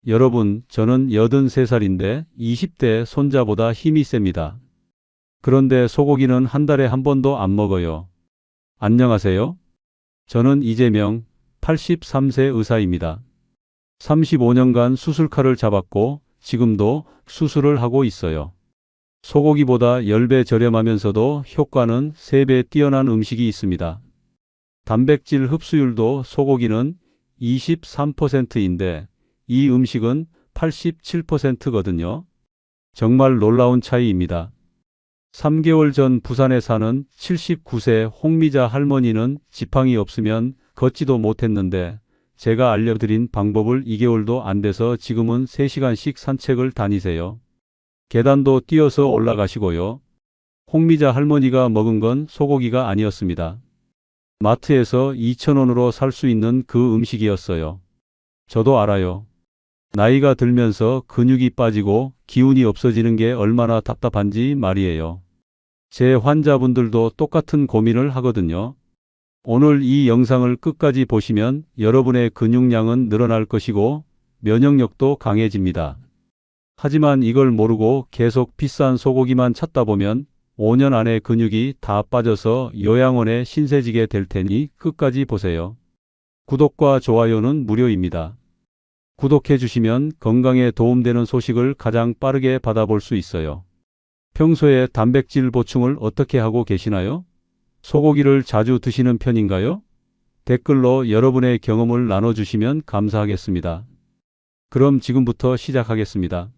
여러분, 저는 83살인데 20대 손자보다 힘이 셉니다. 그런데 소고기는 한 달에 한 번도 안 먹어요. 안녕하세요. 저는 이재명, 83세 의사입니다. 35년간 수술칼을 잡았고 지금도 수술을 하고 있어요. 소고기보다 10배 저렴하면서도 효과는 3배 뛰어난 음식이 있습니다. 단백질 흡수율도 소고기는 23%인데 이 음식은 87%거든요. 정말 놀라운 차이입니다. 3개월 전 부산에 사는 79세 홍미자 할머니는 지팡이 없으면 걷지도 못했는데 제가 알려드린 방법을 2개월도 안 돼서 지금은 3시간씩 산책을 다니세요. 계단도 뛰어서 올라가시고요. 홍미자 할머니가 먹은 건 소고기가 아니었습니다. 마트에서 2,000원으로 살 수 있는 그 음식이었어요. 저도 알아요. 나이가 들면서 근육이 빠지고 기운이 없어지는 게 얼마나 답답한지 말이에요. 제 환자분들도 똑같은 고민을 하거든요. 오늘 이 영상을 끝까지 보시면 여러분의 근육량은 늘어날 것이고 면역력도 강해집니다. 하지만 이걸 모르고 계속 비싼 소고기만 찾다 보면 5년 안에 근육이 다 빠져서 요양원에 신세지게 될 테니 끝까지 보세요. 구독과 좋아요는 무료입니다. 구독해 주시면 건강에 도움되는 소식을 가장 빠르게 받아볼 수 있어요. 평소에 단백질 보충을 어떻게 하고 계시나요? 소고기를 자주 드시는 편인가요? 댓글로 여러분의 경험을 나눠주시면 감사하겠습니다. 그럼 지금부터 시작하겠습니다.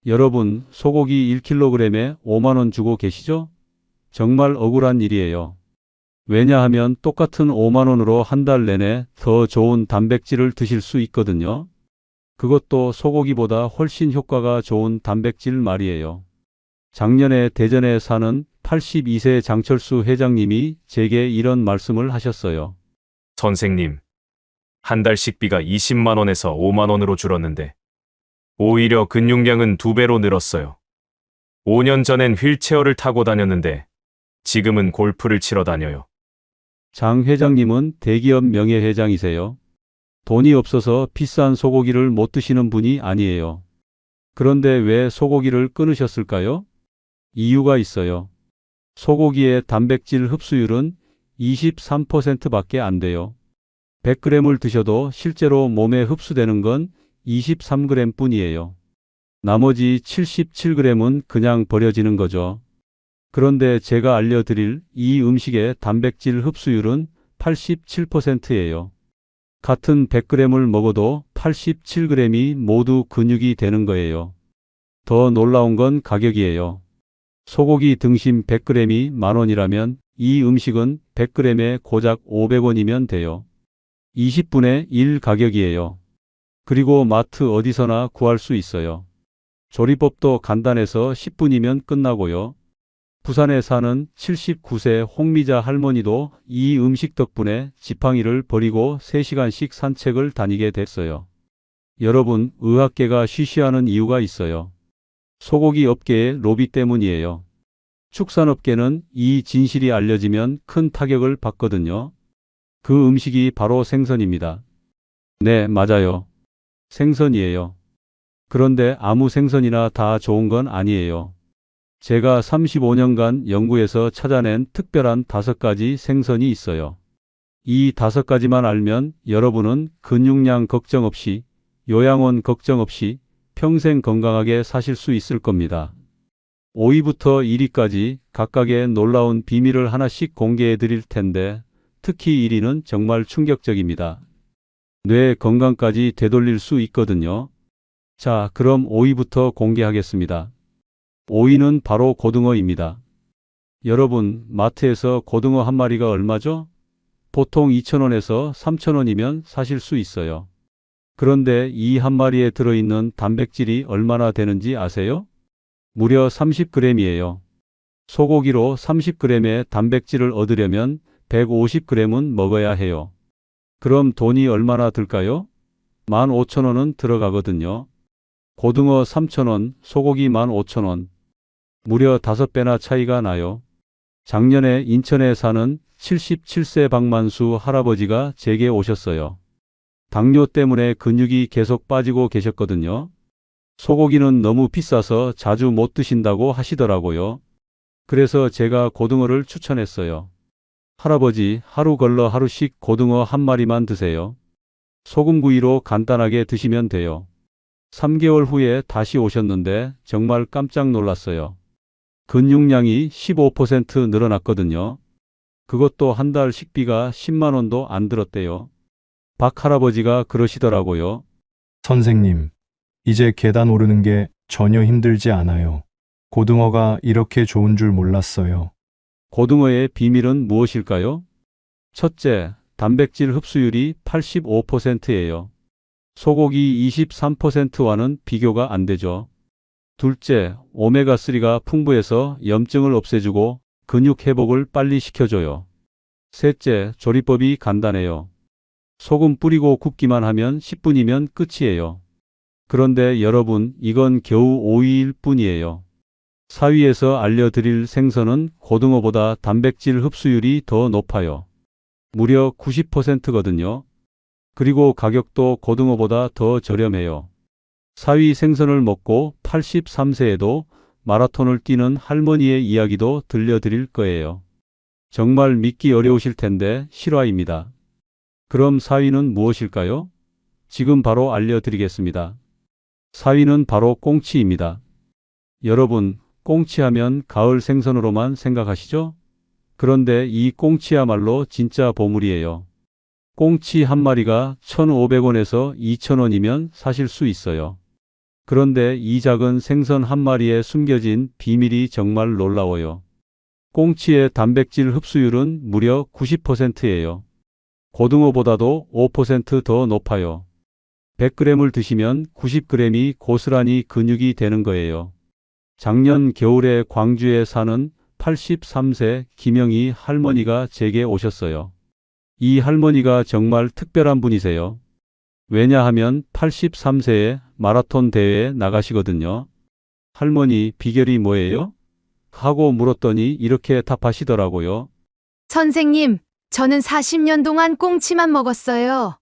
여러분, 소고기 1kg에 5만원 주고 계시죠? 정말 억울한 일이에요. 왜냐하면 똑같은 5만원으로 한 달 내내 더 좋은 단백질을 드실 수 있거든요. 그것도 소고기보다 훨씬 효과가 좋은 단백질 말이에요. 작년에 대전에 사는 82세 장철수 회장님이 제게 이런 말씀을 하셨어요. 선생님, 한 달 식비가 20만 원에서 5만 원으로 줄었는데 오히려 근육량은 2배로 늘었어요. 5년 전엔 휠체어를 타고 다녔는데 지금은 골프를 치러 다녀요. 장 회장님은 대기업 명예회장이세요. 돈이 없어서 비싼 소고기를 못 드시는 분이 아니에요. 그런데 왜 소고기를 끊으셨을까요? 이유가 있어요. 소고기의 단백질 흡수율은 23%밖에 안 돼요. 100g을 드셔도 실제로 몸에 흡수되는 건 23g 뿐이에요. 나머지 77g은 그냥 버려지는 거죠. 그런데 제가 알려드릴 이 음식의 단백질 흡수율은 87%예요. 같은 100g을 먹어도 87g이 모두 근육이 되는 거예요. 더 놀라운 건 가격이에요. 소고기 등심 100g이 만원이라면 이 음식은 100g에 고작 500원이면 돼요. 20분의 1 가격이에요. 그리고 마트 어디서나 구할 수 있어요. 조리법도 간단해서 10분이면 끝나고요. 부산에 사는 79세 홍미자 할머니도 이 음식 덕분에 지팡이를 버리고 3시간씩 산책을 다니게 됐어요. 여러분, 의학계가 쉬쉬하는 이유가 있어요. 소고기 업계의 로비 때문이에요. 축산업계는 이 진실이 알려지면 큰 타격을 받거든요. 그 음식이 바로 생선입니다. 네, 맞아요. 생선이에요. 그런데 아무 생선이나 다 좋은 건 아니에요. 제가 35년간 연구해서 찾아낸 특별한 5가지 생선이 있어요. 이 5가지만 알면 여러분은 근육량 걱정 없이, 요양원 걱정 없이 평생 건강하게 사실 수 있을 겁니다. 5위부터 1위까지 각각의 놀라운 비밀을 하나씩 공개해 드릴 텐데 특히 1위는 정말 충격적입니다. 뇌 건강까지 되돌릴 수 있거든요. 자, 그럼 5위부터 공개하겠습니다. 5위는 바로 고등어입니다. 여러분, 마트에서 고등어 한 마리가 얼마죠? 보통 2,000원에서 3,000원이면 사실 수 있어요. 그런데 이 한 마리에 들어있는 단백질이 얼마나 되는지 아세요? 무려 30g이에요. 소고기로 30g의 단백질을 얻으려면 150g은 먹어야 해요. 그럼 돈이 얼마나 들까요? 15,000원은 들어가거든요. 고등어 3,000원, 소고기 15,000원. 무려 5배나 차이가 나요. 작년에 인천에 사는 77세 박만수 할아버지가 제게 오셨어요. 당뇨 때문에 근육이 계속 빠지고 계셨거든요. 소고기는 너무 비싸서 자주 못 드신다고 하시더라고요. 그래서 제가 고등어를 추천했어요. 할아버지, 하루 걸러 하루씩 고등어 한 마리만 드세요. 소금구이로 간단하게 드시면 돼요. 3개월 후에 다시 오셨는데 정말 깜짝 놀랐어요. 근육량이 15% 늘어났거든요. 그것도 한 달 식비가 10만 원도 안 들었대요. 박 할아버지가 그러시더라고요. 선생님, 이제 계단 오르는 게 전혀 힘들지 않아요. 고등어가 이렇게 좋은 줄 몰랐어요. 고등어의 비밀은 무엇일까요? 첫째, 단백질 흡수율이 85%예요. 소고기 23%와는 비교가 안 되죠. 둘째, 오메가3가 풍부해서 염증을 없애주고 근육 회복을 빨리 시켜줘요. 셋째, 조리법이 간단해요. 소금 뿌리고 굽기만 하면 10분이면 끝이에요. 그런데 여러분, 이건 겨우 5위일 뿐이에요. 4위에서 알려드릴 생선은 고등어보다 단백질 흡수율이 더 높아요. 무려 90%거든요. 그리고 가격도 고등어보다 더 저렴해요. 4위 생선을 먹고 83세에도 마라톤을 뛰는 할머니의 이야기도 들려드릴 거예요. 정말 믿기 어려우실 텐데 실화입니다. 그럼 4위는 무엇일까요? 지금 바로 알려드리겠습니다. 4위는 바로 꽁치입니다. 여러분, 꽁치하면 가을 생선으로만 생각하시죠? 그런데 이 꽁치야말로 진짜 보물이에요. 꽁치 한 마리가 1,500원에서 2,000원이면 사실 수 있어요. 그런데 이 작은 생선 한 마리에 숨겨진 비밀이 정말 놀라워요. 꽁치의 단백질 흡수율은 무려 90%예요. 고등어보다도 5% 더 높아요. 100g을 드시면 90g이 고스란히 근육이 되는 거예요. 작년 겨울에 광주에 사는 83세 김영희 할머니가 제게 오셨어요. 이 할머니가 정말 특별한 분이세요. 왜냐하면 83세에 마라톤 대회에 나가시거든요. 할머니, 비결이 뭐예요? 하고 물었더니 이렇게 답하시더라고요. 선생님, 저는 40년 동안 꽁치만 먹었어요.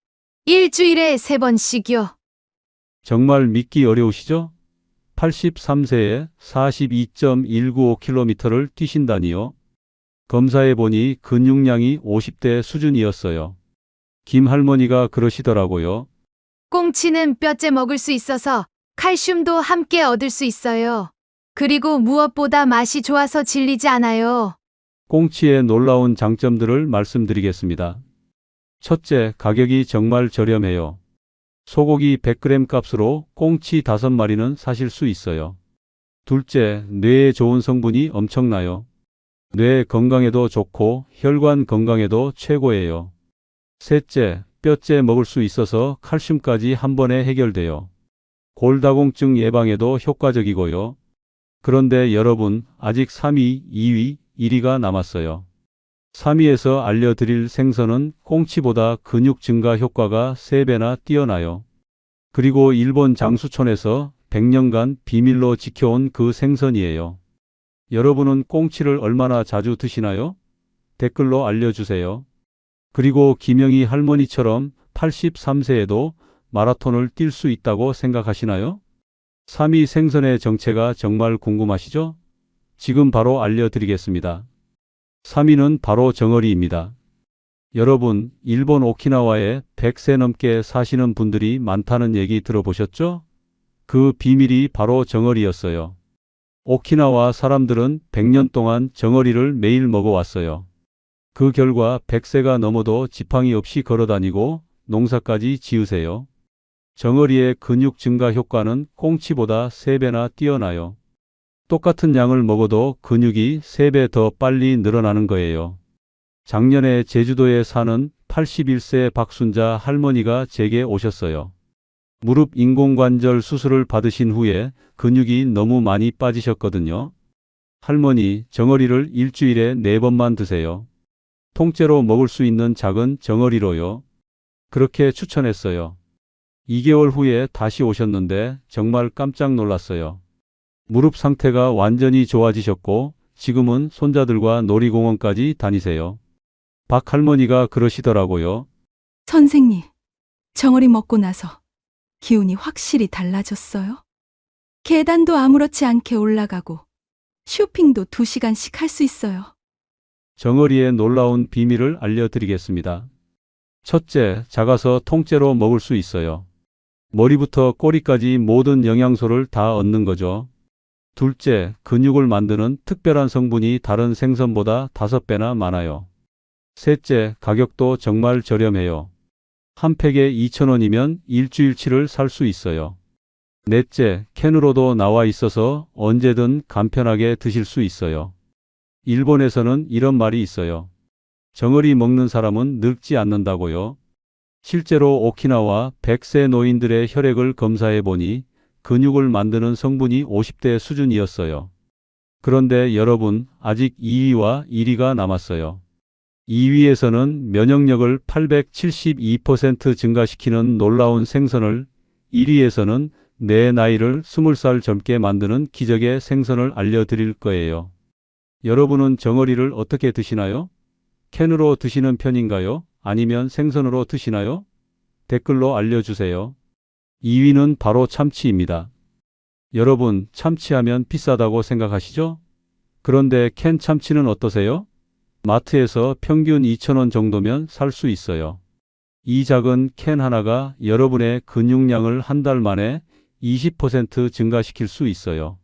일주일에 3번씩요. 정말 믿기 어려우시죠? 83세에 42.195km를 뛰신다니요. 검사해보니 근육량이 50대 수준이었어요. 김 할머니가 그러시더라고요. 꽁치는 뼈째 먹을 수 있어서 칼슘도 함께 얻을 수 있어요. 그리고 무엇보다 맛이 좋아서 질리지 않아요. 꽁치의 놀라운 장점들을 말씀드리겠습니다. 첫째, 가격이 정말 저렴해요. 소고기 100g 값으로 꽁치 5마리는 사실 수 있어요. 둘째, 뇌에 좋은 성분이 엄청나요. 뇌 건강에도 좋고 혈관 건강에도 최고예요. 셋째, 뼈째 먹을 수 있어서 칼슘까지 한 번에 해결돼요. 골다공증 예방에도 효과적이고요. 그런데 여러분, 아직 3위, 2위, 1위가 남았어요. 3위에서 알려드릴 생선은 꽁치보다 근육 증가 효과가 3배나 뛰어나요. 그리고 일본 장수촌에서 100년간 비밀로 지켜온 그 생선이에요. 여러분은 꽁치를 얼마나 자주 드시나요? 댓글로 알려주세요. 그리고 김영희 할머니처럼 83세에도 마라톤을 뛸 수 있다고 생각하시나요? 3위 생선의 정체가 정말 궁금하시죠? 지금 바로 알려드리겠습니다. 3위는 바로 정어리입니다. 여러분, 일본 오키나와에 100세 넘게 사시는 분들이 많다는 얘기 들어보셨죠? 그 비밀이 바로 정어리였어요. 오키나와 사람들은 100년 동안 정어리를 매일 먹어왔어요. 그 결과 100세가 넘어도 지팡이 없이 걸어다니고 농사까지 지으세요. 정어리의 근육 증가 효과는 꽁치보다 3배나 뛰어나요. 똑같은 양을 먹어도 근육이 3배 더 빨리 늘어나는 거예요. 작년에 제주도에 사는 81세 박순자 할머니가 제게 오셨어요. 무릎 인공관절 수술을 받으신 후에 근육이 너무 많이 빠지셨거든요. 할머니, 정어리를 일주일에 4번만 드세요. 통째로 먹을 수 있는 작은 정어리로요. 그렇게 추천했어요. 2개월 후에 다시 오셨는데 정말 깜짝 놀랐어요. 무릎 상태가 완전히 좋아지셨고 지금은 손자들과 놀이공원까지 다니세요. 박 할머니가 그러시더라고요. 선생님, 정어리 먹고 나서 기운이 확실히 달라졌어요. 계단도 아무렇지 않게 올라가고 쇼핑도 2시간씩 할 수 있어요. 정어리의 놀라운 비밀을 알려드리겠습니다. 첫째, 작아서 통째로 먹을 수 있어요. 머리부터 꼬리까지 모든 영양소를 다 얻는 거죠. 둘째, 근육을 만드는 특별한 성분이 다른 생선보다 5배나 많아요. 셋째, 가격도 정말 저렴해요. 한 팩에 2,000원이면 일주일치를 살 수 있어요. 넷째, 캔으로도 나와 있어서 언제든 간편하게 드실 수 있어요. 일본에서는 이런 말이 있어요. 정어리 먹는 사람은 늙지 않는다고요. 실제로 오키나와 100세 노인들의 혈액을 검사해 보니 근육을 만드는 성분이 50대 수준이었어요. 그런데 여러분, 아직 2위와 1위가 남았어요. 2위에서는 면역력을 872% 증가시키는 놀라운 생선을, 1위에서는 내 나이를 20살 젊게 만드는 기적의 생선을 알려드릴 거예요. 여러분은 정어리를 어떻게 드시나요? 캔으로 드시는 편인가요? 아니면 생선으로 드시나요? 댓글로 알려주세요. 2위는 바로 참치입니다. 여러분, 참치하면 비싸다고 생각하시죠? 그런데 캔 참치는 어떠세요? 마트에서 평균 2,000원 정도면 살 수 있어요. 이 작은 캔 하나가 여러분의 근육량을 한 달 만에 20% 증가시킬 수 있어요.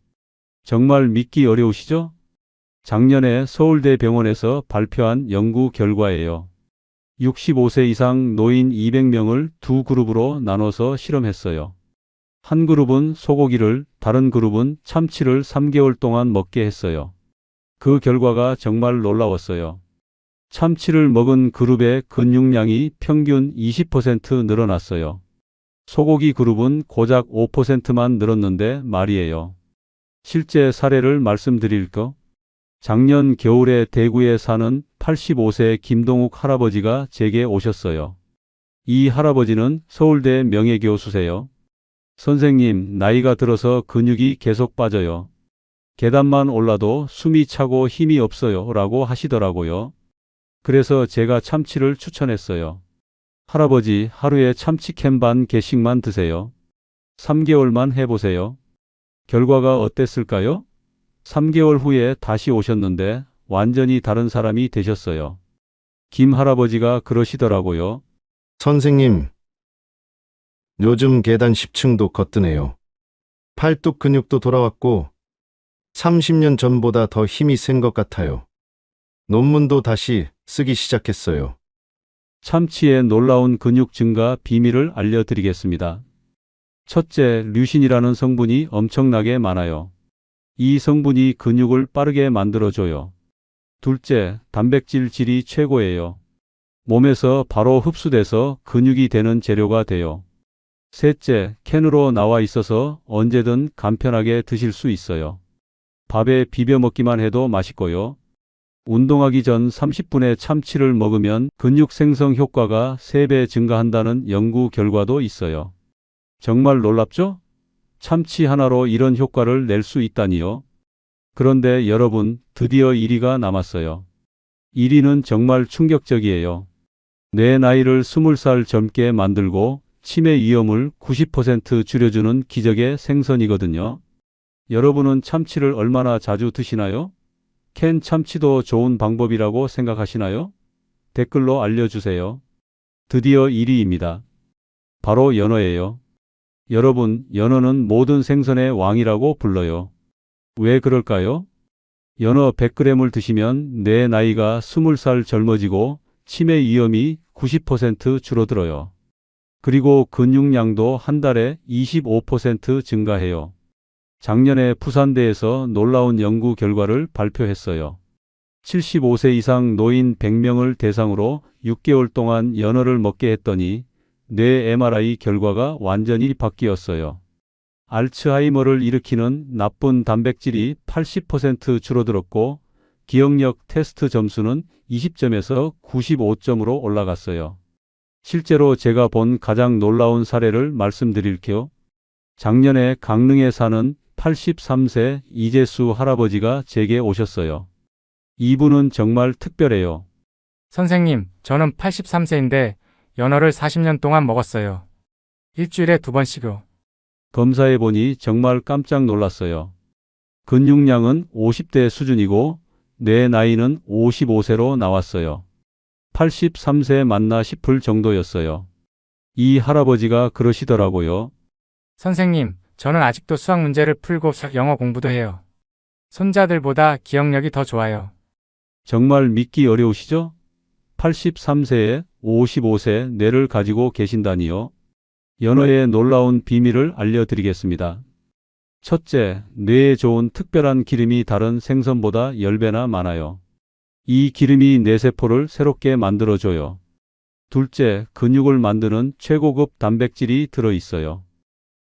정말 믿기 어려우시죠? 작년에 서울대 병원에서 발표한 연구 결과예요. 65세 이상 노인 200명을 두 그룹으로 나눠서 실험했어요. 한 그룹은 소고기를, 다른 그룹은 참치를 3개월 동안 먹게 했어요. 그 결과가 정말 놀라웠어요. 참치를 먹은 그룹의 근육량이 평균 20% 늘어났어요. 소고기 그룹은 고작 5%만 늘었는데 말이에요. 실제 사례를 말씀드릴까? 작년 겨울에 대구에 사는 85세 김동욱 할아버지가 제게 오셨어요. 이 할아버지는 서울대 명예교수세요. 선생님, 나이가 들어서 근육이 계속 빠져요. 계단만 올라도 숨이 차고 힘이 없어요 라고 하시더라고요. 그래서 제가 참치를 추천했어요. 할아버지, 하루에 참치 캔 반 개씩만 드세요. 3개월만 해보세요. 결과가 어땠을까요? 3개월 후에 다시 오셨는데 완전히 다른 사람이 되셨어요. 김 할아버지가 그러시더라고요. 선생님, 요즘 계단 10층도 거뜬해요. 팔뚝 근육도 돌아왔고 30년 전보다 더 힘이 센 것 같아요. 논문도 다시 쓰기 시작했어요. 참치의 놀라운 근육 증가 비밀을 알려드리겠습니다. 첫째, 류신이라는 성분이 엄청나게 많아요. 이 성분이 근육을 빠르게 만들어줘요. 둘째, 단백질 질이 최고예요. 몸에서 바로 흡수돼서 근육이 되는 재료가 돼요. 셋째, 캔으로 나와 있어서 언제든 간편하게 드실 수 있어요. 밥에 비벼 먹기만 해도 맛있고요. 운동하기 전 30분에 참치를 먹으면 근육 생성 효과가 3배 증가한다는 연구 결과도 있어요. 정말 놀랍죠? 참치 하나로 이런 효과를 낼 수 있다니요. 그런데 여러분, 드디어 1위가 남았어요. 1위는 정말 충격적이에요. 내 나이를 20살 젊게 만들고 치매 위험을 90% 줄여주는 기적의 생선이거든요. 여러분은 참치를 얼마나 자주 드시나요? 캔 참치도 좋은 방법이라고 생각하시나요? 댓글로 알려주세요. 드디어 1위입니다. 바로 연어예요. 여러분, 연어는 모든 생선의 왕이라고 불러요. 왜 그럴까요? 연어 100g을 드시면 내 나이가 20살 젊어지고 치매 위험이 90% 줄어들어요. 그리고 근육량도 한 달에 25% 증가해요. 작년에 부산대에서 놀라운 연구 결과를 발표했어요. 75세 이상 노인 100명을 대상으로 6개월 동안 연어를 먹게 했더니 뇌 MRI 결과가 완전히 바뀌었어요. 알츠하이머를 일으키는 나쁜 단백질이 80% 줄어들었고 기억력 테스트 점수는 20점에서 95점으로 올라갔어요. 실제로 제가 본 가장 놀라운 사례를 말씀드릴게요. 작년에 강릉에 사는 83세 이재수 할아버지가 제게 오셨어요. 이분은 정말 특별해요. 선생님, 저는 83세인데 연어를 40년 동안 먹었어요. 일주일에 2번씩요. 검사해 보니 정말 깜짝 놀랐어요. 근육량은 50대 수준이고 내 나이는 55세로 나왔어요. 83세 맞나 싶을 정도였어요. 이 할아버지가 그러시더라고요. 선생님, 저는 아직도 수학 문제를 풀고 영어 공부도 해요. 손자들보다 기억력이 더 좋아요. 정말 믿기 어려우시죠? 83세에 55세 뇌를 가지고 계신다니요. 연어의 놀라운 비밀을 알려드리겠습니다. 첫째, 뇌에 좋은 특별한 기름이 다른 생선보다 10배나 많아요. 이 기름이 뇌세포를 새롭게 만들어줘요. 둘째, 근육을 만드는 최고급 단백질이 들어있어요.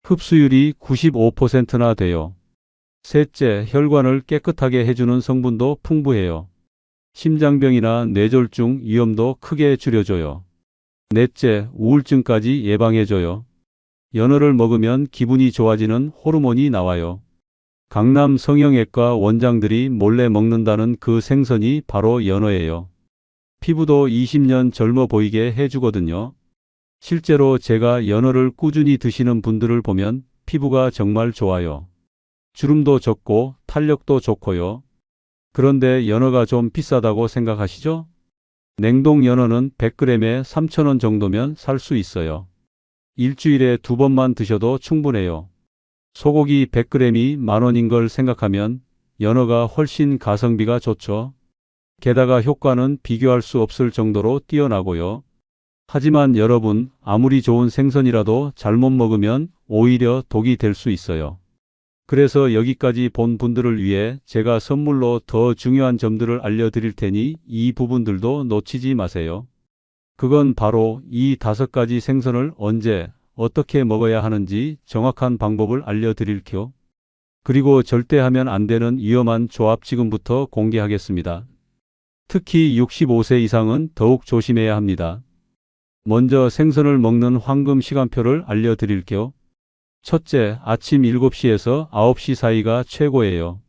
흡수율이 95%나 돼요. 셋째, 혈관을 깨끗하게 해주는 성분도 풍부해요. 심장병이나 뇌졸중 위험도 크게 줄여줘요. 넷째, 우울증까지 예방해줘요. 연어를 먹으면 기분이 좋아지는 호르몬이 나와요. 강남 성형외과 원장들이 몰래 먹는다는 그 생선이 바로 연어예요. 피부도 20년 젊어 보이게 해주거든요. 실제로 제가 연어를 꾸준히 드시는 분들을 보면 피부가 정말 좋아요. 주름도 적고 탄력도 좋고요. 그런데 연어가 좀 비싸다고 생각하시죠? 냉동 연어는 100g에 3,000원 정도면 살 수 있어요. 일주일에 2번만 드셔도 충분해요. 소고기 100g이 만원인 걸 생각하면 연어가 훨씬 가성비가 좋죠. 게다가 효과는 비교할 수 없을 정도로 뛰어나고요. 하지만 여러분, 아무리 좋은 생선이라도 잘못 먹으면 오히려 독이 될 수 있어요. 그래서 여기까지 본 분들을 위해 제가 선물로 더 중요한 점들을 알려드릴 테니 이 부분들도 놓치지 마세요. 그건 바로 이 5가지 생선을 언제, 어떻게 먹어야 하는지 정확한 방법을 알려드릴게요. 그리고 절대 하면 안 되는 위험한 조합 지금부터 공개하겠습니다. 특히 65세 이상은 더욱 조심해야 합니다. 먼저 생선을 먹는 황금 시간표를 알려드릴게요. 첫째, 아침 7시에서 9시 사이가 최고예요.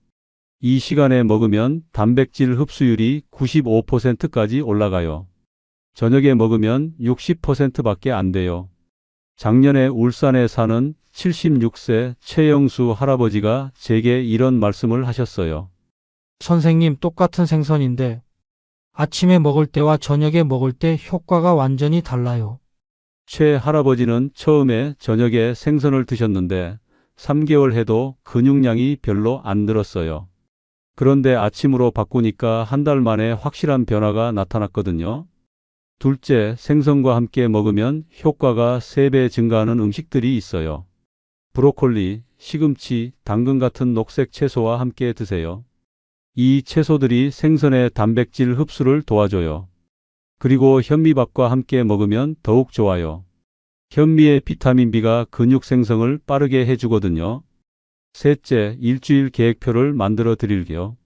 이 시간에 먹으면 단백질 흡수율이 95%까지 올라가요. 저녁에 먹으면 60%밖에 안 돼요. 작년에 울산에 사는 76세 최영수 할아버지가 제게 이런 말씀을 하셨어요. 선생님, 똑같은 생선인데 아침에 먹을 때와 저녁에 먹을 때 효과가 완전히 달라요. 최 할아버지는 처음에 저녁에 생선을 드셨는데 3개월 해도 근육량이 별로 안 늘었어요. 그런데 아침으로 바꾸니까 한 달 만에 확실한 변화가 나타났거든요. 둘째, 생선과 함께 먹으면 효과가 3배 증가하는 음식들이 있어요. 브로콜리, 시금치, 당근 같은 녹색 채소와 함께 드세요. 이 채소들이 생선의 단백질 흡수를 도와줘요. 그리고 현미밥과 함께 먹으면 더욱 좋아요. 현미의 비타민 B가 근육 생성을 빠르게 해주거든요. 셋째, 일주일 계획표를 만들어 드릴게요.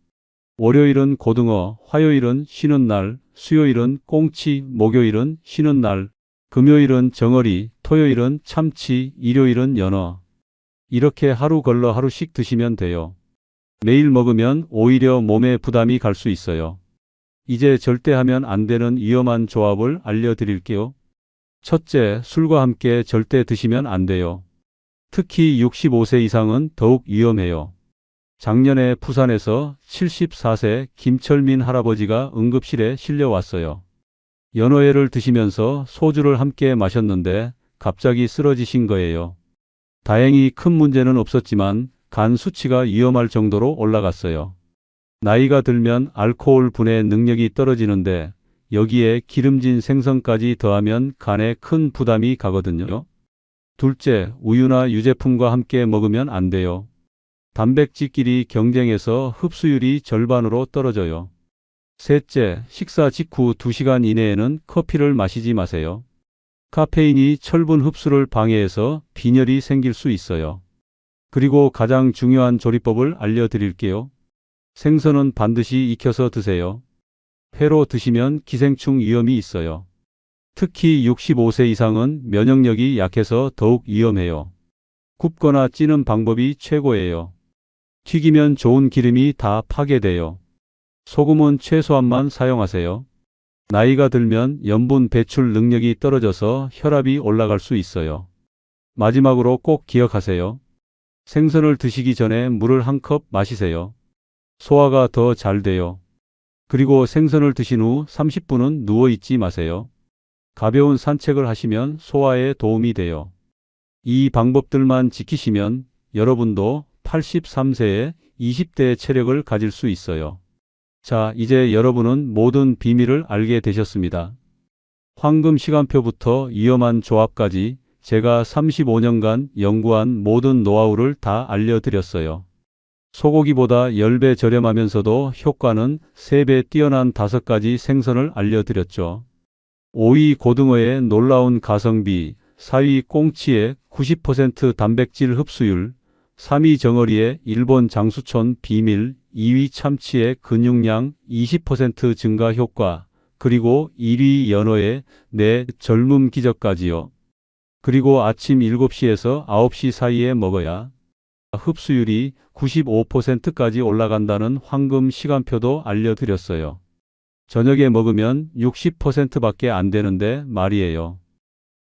월요일은 고등어, 화요일은 쉬는 날, 수요일은 꽁치, 목요일은 쉬는 날, 금요일은 정어리, 토요일은 참치, 일요일은 연어. 이렇게 하루 걸러 하루씩 드시면 돼요. 매일 먹으면 오히려 몸에 부담이 갈 수 있어요. 이제 절대 하면 안 되는 위험한 조합을 알려드릴게요. 첫째, 술과 함께 절대 드시면 안 돼요. 특히 65세 이상은 더욱 위험해요. 작년에 부산에서 74세 김철민 할아버지가 응급실에 실려왔어요. 연어회를 드시면서 소주를 함께 마셨는데 갑자기 쓰러지신 거예요. 다행히 큰 문제는 없었지만 간 수치가 위험할 정도로 올라갔어요. 나이가 들면 알코올 분해 능력이 떨어지는데 여기에 기름진 생선까지 더하면 간에 큰 부담이 가거든요. 둘째, 우유나 유제품과 함께 먹으면 안 돼요. 단백질끼리 경쟁해서 흡수율이 절반으로 떨어져요. 셋째, 식사 직후 2시간 이내에는 커피를 마시지 마세요. 카페인이 철분 흡수를 방해해서 빈혈이 생길 수 있어요. 그리고 가장 중요한 조리법을 알려드릴게요. 생선은 반드시 익혀서 드세요. 회로 드시면 기생충 위험이 있어요. 특히 65세 이상은 면역력이 약해서 더욱 위험해요. 굽거나 찌는 방법이 최고예요. 튀기면 좋은 기름이 다 파괴돼요. 소금은 최소한만 사용하세요. 나이가 들면 염분 배출 능력이 떨어져서 혈압이 올라갈 수 있어요. 마지막으로 꼭 기억하세요. 생선을 드시기 전에 물을 한 컵 마시세요. 소화가 더 잘 돼요. 그리고 생선을 드신 후 30분은 누워 있지 마세요. 가벼운 산책을 하시면 소화에 도움이 돼요. 이 방법들만 지키시면 여러분도 83세에 20대의 체력을 가질 수 있어요. 자, 이제 여러분은 모든 비밀을 알게 되셨습니다. 황금 시간표부터 위험한 조합까지 제가 35년간 연구한 모든 노하우를 다 알려드렸어요. 소고기보다 10배 저렴하면서도 효과는 3배 뛰어난 5가지 생선을 알려드렸죠. 5위 고등어의 놀라운 가성비, 4위 꽁치의 90% 단백질 흡수율, 3위 정어리의 일본 장수촌 비밀, 2위 참치의 근육량 20% 증가 효과, 그리고 1위 연어의 내 젊음 기적까지요. 그리고 아침 7시에서 9시 사이에 먹어야 흡수율이 95%까지 올라간다는 황금 시간표도 알려드렸어요. 저녁에 먹으면 60%밖에 안 되는데 말이에요.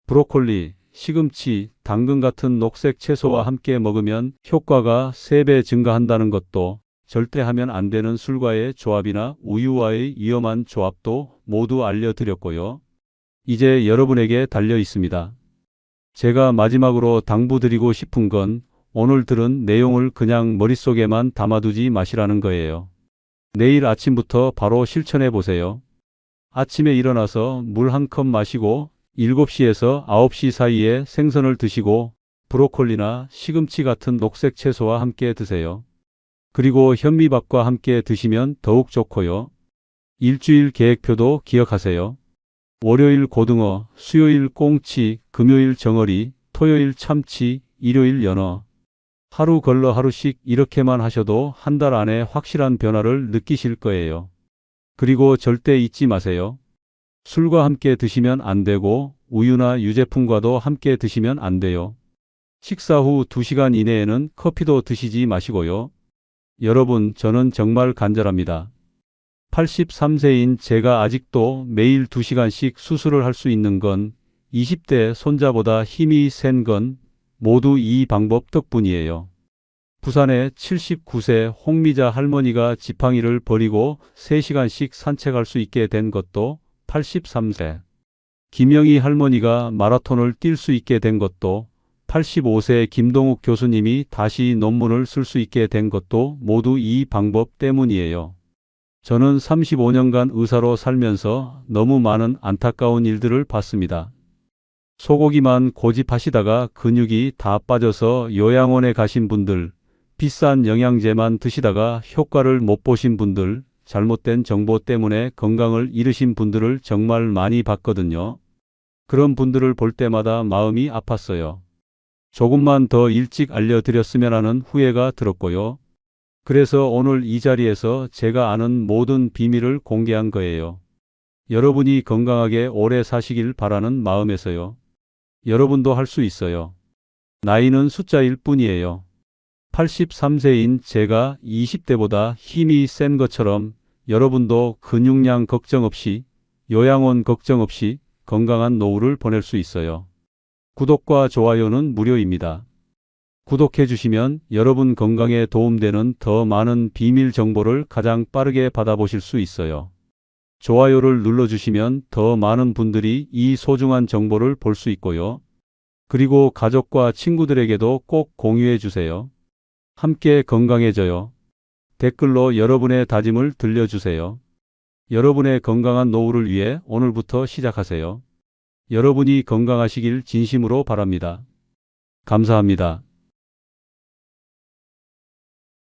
브로콜리, 시금치, 당근 같은 녹색 채소와 함께 먹으면 효과가 3배 증가한다는 것도, 절대 하면 안 되는 술과의 조합이나 우유와의 위험한 조합도 모두 알려드렸고요. 이제 여러분에게 달려 있습니다. 제가 마지막으로 당부드리고 싶은 건 오늘 들은 내용을 그냥 머릿속에만 담아두지 마시라는 거예요. 내일 아침부터 바로 실천해 보세요. 아침에 일어나서 물 한 컵 마시고 7시에서 9시 사이에 생선을 드시고 브로콜리나 시금치 같은 녹색 채소와 함께 드세요. 그리고 현미밥과 함께 드시면 더욱 좋고요. 일주일 계획표도 기억하세요. 월요일 고등어, 수요일 꽁치, 금요일 정어리, 토요일 참치, 일요일 연어. 하루 걸러 하루씩 이렇게만 하셔도 한 달 안에 확실한 변화를 느끼실 거예요. 그리고 절대 잊지 마세요. 술과 함께 드시면 안 되고 우유나 유제품과도 함께 드시면 안 돼요. 식사 후 2시간 이내에는 커피도 드시지 마시고요. 여러분, 저는 정말 간절합니다. 83세인 제가 아직도 매일 2시간씩 수술을 할 수 있는 건 20대 손자보다 힘이 센 건 모두 이 방법 덕분이에요. 부산의 79세 홍미자 할머니가 지팡이를 버리고 3시간씩 산책할 수 있게 된 것도 83세. 김영희 할머니가 마라톤을 뛸 수 있게 된 것도, 85세 김동욱 교수님이 다시 논문을 쓸 수 있게 된 것도 모두 이 방법 때문이에요. 저는 35년간 의사로 살면서 너무 많은 안타까운 일들을 봤습니다. 소고기만 고집하시다가 근육이 다 빠져서 요양원에 가신 분들, 비싼 영양제만 드시다가 효과를 못 보신 분들, 잘못된 정보 때문에 건강을 잃으신 분들을 정말 많이 봤거든요. 그런 분들을 볼 때마다 마음이 아팠어요. 조금만 더 일찍 알려드렸으면 하는 후회가 들었고요. 그래서 오늘 이 자리에서 제가 아는 모든 비밀을 공개한 거예요. 여러분이 건강하게 오래 사시길 바라는 마음에서요. 여러분도 할 수 있어요. 나이는 숫자일 뿐이에요. 83세인 제가 20대보다 힘이 센 것처럼 여러분도 근육량 걱정 없이, 요양원 걱정 없이 건강한 노후를 보낼 수 있어요. 구독과 좋아요는 무료입니다. 구독해 주시면 여러분 건강에 도움되는 더 많은 비밀 정보를 가장 빠르게 받아보실 수 있어요. 좋아요를 눌러주시면 더 많은 분들이 이 소중한 정보를 볼 수 있고요. 그리고 가족과 친구들에게도 꼭 공유해 주세요. 함께 건강해져요. 댓글로 여러분의 다짐을 들려주세요. 여러분의 건강한 노후를 위해 오늘부터 시작하세요. 여러분이 건강하시길 진심으로 바랍니다. 감사합니다.